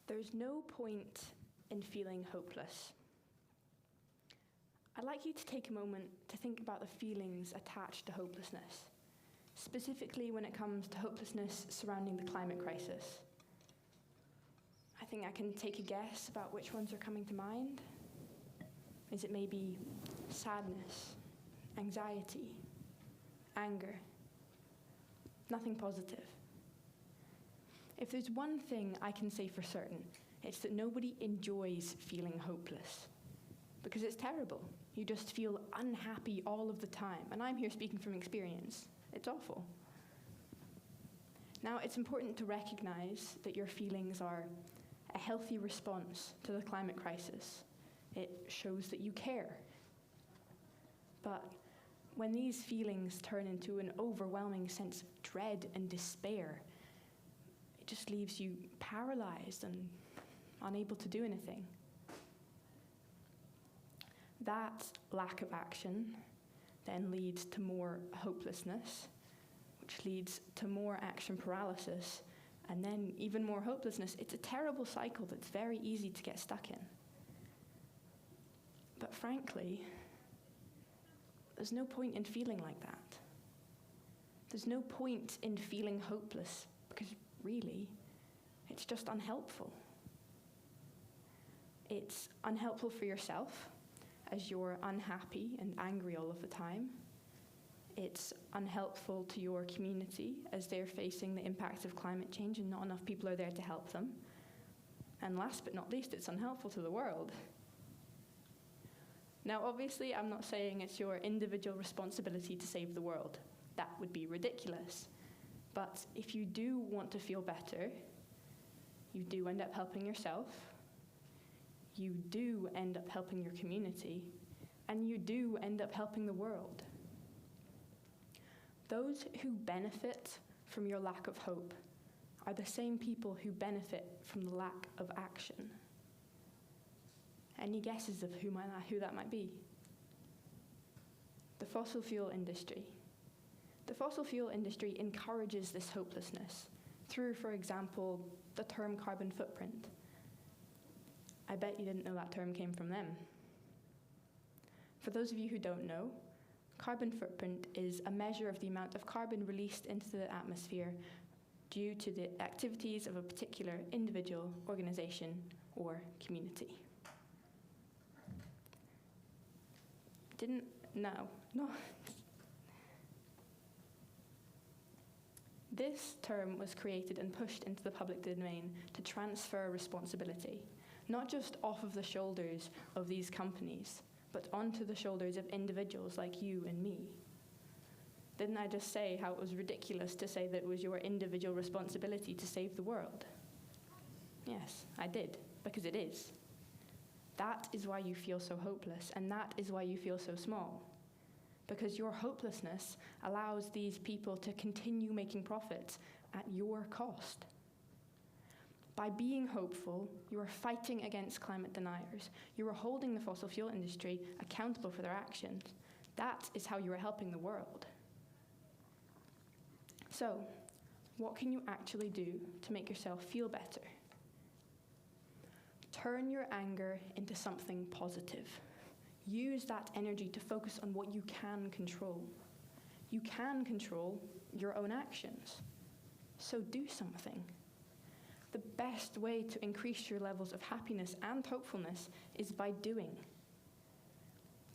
There's no point in feeling hopeless. I'd like you to take a moment to think about the feelings attached to hopelessness, specifically when it comes to hopelessness surrounding the climate crisis. I think I can take a guess about which ones are coming to mind. Is it maybe sadness, anxiety, anger? Nothing positive. If there's one thing I can say for certain, it's that nobody enjoys feeling hopeless, because it's terrible. You just feel unhappy all of the time, and I'm here speaking from experience. It's awful. Now, it's important to recognize that your feelings are a healthy response to the climate crisis. It shows that you care. But when these feelings turn into an overwhelming sense of dread and despair, it just leaves you paralyzed and unable to do anything. That lack of action then leads to more hopelessness, which leads to more action paralysis, and then even more hopelessness. It's a terrible cycle that's very easy to get stuck in. But frankly, there's no point in feeling like that. There's no point in feeling hopeless, because really, it's just unhelpful. It's unhelpful for yourself, as you're unhappy and angry all of the time. It's unhelpful to your community, as they're facing the impact of climate change and not enough people are there to help them. And last but not least, it's unhelpful to the world. Now, obviously, I'm not saying it's your individual responsibility to save the world. That would be ridiculous. But if you do want to feel better, you do end up helping yourself, you do end up helping your community, and you do end up helping the world. Those who benefit from your lack of hope are the same people who benefit from the lack of action. Any guesses of who that might be? The fossil fuel industry. The fossil fuel industry encourages this hopelessness through, for example, the term carbon footprint. I bet you didn't know that term came from them. For those of you who don't know, carbon footprint is a measure of the amount of carbon released into the atmosphere due to the activities of a particular individual, organization, or community. No. This term was created and pushed into the public domain to transfer responsibility, not just off of the shoulders of these companies, but onto the shoulders of individuals like you and me. Didn't I just say how it was ridiculous to say that it was your individual responsibility to save the world? Yes, I did, because it is. That is why you feel so hopeless, and that is why you feel so small. Because your hopelessness allows these people to continue making profits at your cost. By being hopeful, you are fighting against climate deniers. You are holding the fossil fuel industry accountable for their actions. That is how you are helping the world. So, what can you actually do to make yourself feel better? Turn your anger into something positive. Use that energy to focus on what you can control. You can control your own actions. So do something. The best way to increase your levels of happiness and hopefulness is by doing.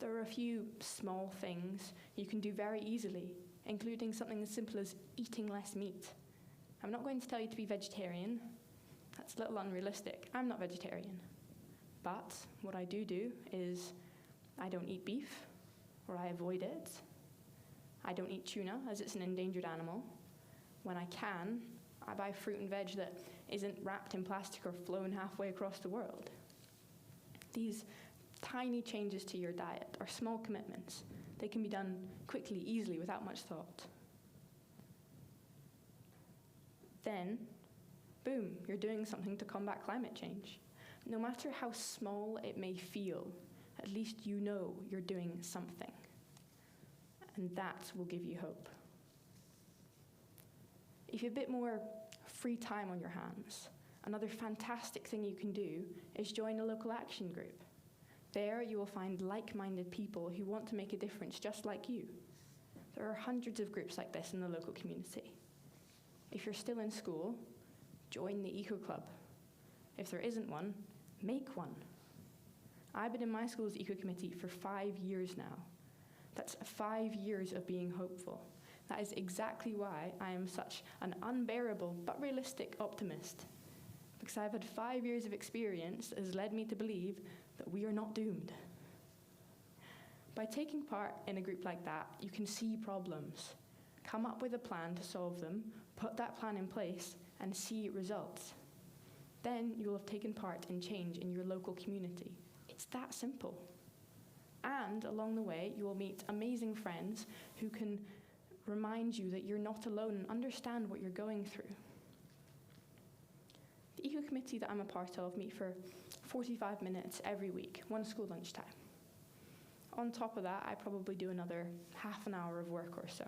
There are a few small things you can do very easily, including something as simple as eating less meat. I'm not going to tell you to be vegetarian. That's a little unrealistic. I'm not vegetarian. But what I do is I don't eat beef, or I avoid it. I don't eat tuna, as it's an endangered animal. When I can, I buy fruit and veg that isn't wrapped in plastic or flown halfway across the world. These tiny changes to your diet are small commitments. They can be done quickly, easily, without much thought. Then, boom, you're doing something to combat climate change. No matter how small it may feel, at least you know you're doing something. And that will give you hope. If you have a bit more free time on your hands, another fantastic thing you can do is join a local action group. There you will find like-minded people who want to make a difference just like you. There are hundreds of groups like this in the local community. If you're still in school, join the Eco Club. If there isn't one, make one. I've been in my school's Eco Committee for 5 years now. That's 5 years of being hopeful. That is exactly why I am such an unbearable but realistic optimist. Because I've had 5 years of experience that has led me to believe that we are not doomed. By taking part in a group like that, you can see problems, come up with a plan to solve them, put that plan in place, and see results. Then you will have taken part in change in your local community. It's that simple. And along the way, you will meet amazing friends who can remind you that you're not alone and understand what you're going through. The Eco Committee that I'm a part of meet for 45 minutes every week, one school lunchtime. On top of that, I probably do another half an hour of work or so.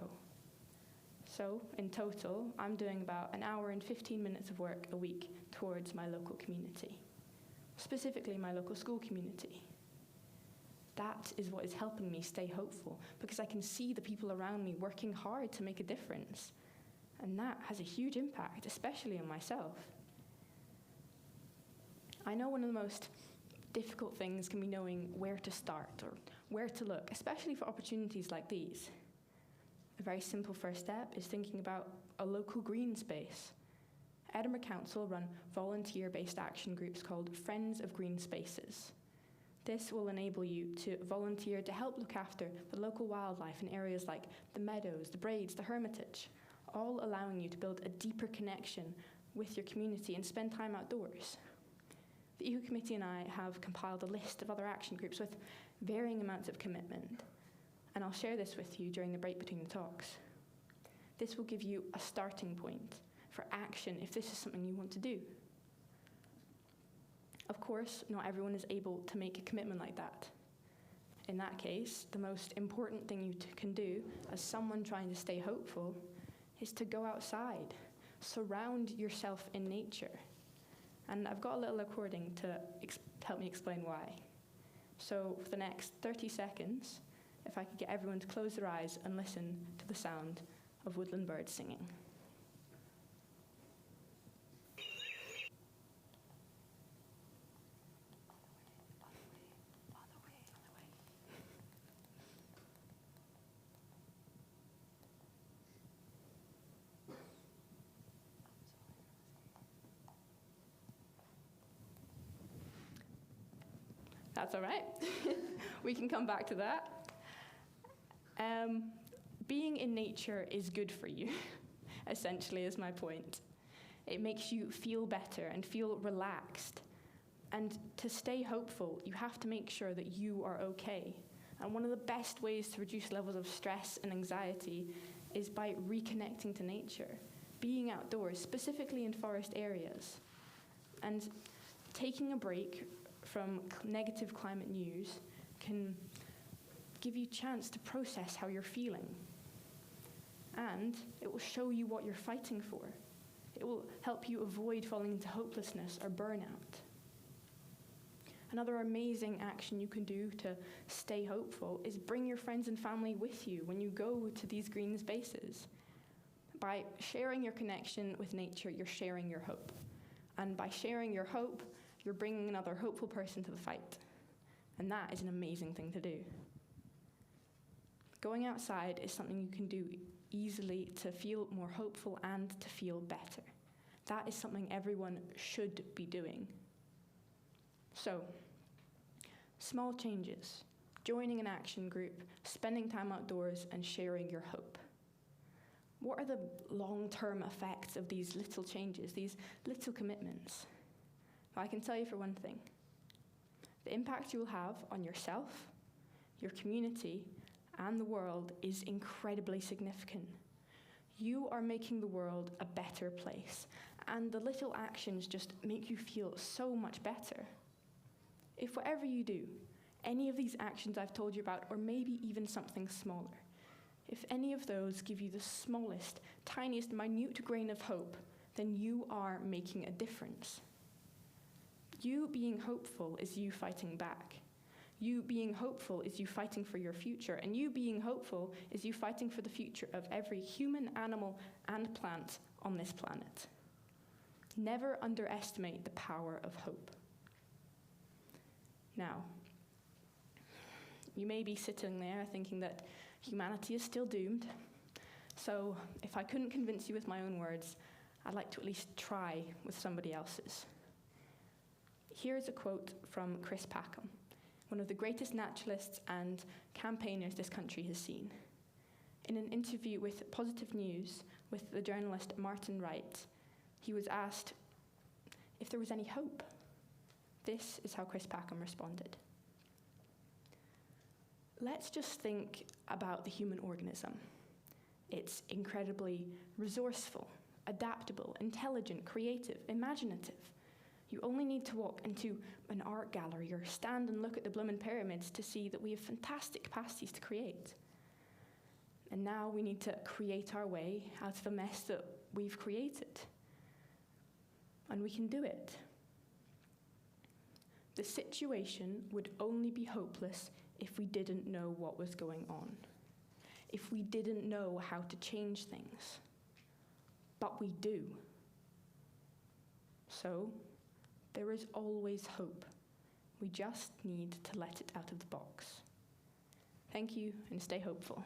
So, in total, I'm doing about an hour and 15 minutes of work a week towards my local community, specifically my local school community. That is what is helping me stay hopeful, because I can see the people around me working hard to make a difference. And that has a huge impact, especially on myself. I know one of the most difficult things can be knowing where to start or where to look, especially for opportunities like these. A very simple first step is thinking about a local green space. Edinburgh Council run volunteer-based action groups called Friends of Green Spaces. This will enable you to volunteer to help look after the local wildlife in areas like the meadows, the Braids, the Hermitage, all allowing you to build a deeper connection with your community and spend time outdoors. The Eco Committee and I have compiled a list of other action groups with varying amounts of commitment, and I'll share this with you during the break between the talks. This will give you a starting point for action if this is something you want to do. Of course, not everyone is able to make a commitment like that. In that case, the most important thing you can do as someone trying to stay hopeful is to go outside, surround yourself in nature. And I've got a little recording to help me explain why. So for the next 30 seconds, if I could get everyone to close their eyes and listen to the sound of woodland birds singing. That's all right. We can come back to that. Being in nature is good for you, essentially, is my point. It makes you feel better and feel relaxed. And to stay hopeful, you have to make sure that you are okay. And one of the best ways to reduce levels of stress and anxiety is by reconnecting to nature, being outdoors, specifically in forest areas. And taking a break from negative climate news can give you a chance to process how you're feeling. And it will show you what you're fighting for. It will help you avoid falling into hopelessness or burnout. Another amazing action you can do to stay hopeful is bring your friends and family with you when you go to these green spaces. By sharing your connection with nature, you're sharing your hope. And by sharing your hope, you're bringing another hopeful person to the fight. And that is an amazing thing to do. Going outside is something you can do easily to feel more hopeful and to feel better. That is something everyone should be doing. So, small changes, joining an action group, spending time outdoors, and sharing your hope. What are the long-term effects of these little changes, these little commitments? Well, I can tell you for one thing. The impact you will have on yourself, your community, and the world is incredibly significant. You are making the world a better place, and the little actions just make you feel so much better. If whatever you do, any of these actions I've told you about, or maybe even something smaller, if any of those give you the smallest, tiniest, minute grain of hope, then you are making a difference. You being hopeful is you fighting back. You being hopeful is you fighting for your future. And you being hopeful is you fighting for the future of every human, animal, and plant on this planet. Never underestimate the power of hope. Now, you may be sitting there thinking that humanity is still doomed. So if I couldn't convince you with my own words, I'd like to at least try with somebody else's. Here's a quote from Chris Packham, one of the greatest naturalists and campaigners this country has seen. In an interview with Positive News with the journalist Martin Wright, he was asked if there was any hope. This is how Chris Packham responded. Let's just think about the human organism. It's incredibly resourceful, adaptable, intelligent, creative, imaginative. You only need to walk into an art gallery or stand and look at the Bloomin' Pyramids to see that we have fantastic capacities to create. And now we need to create our way out of the mess that we've created. And we can do it. The situation would only be hopeless if we didn't know what was going on, if we didn't know how to change things. But we do. So, there is always hope. We just need to let it out of the box. Thank you, and stay hopeful.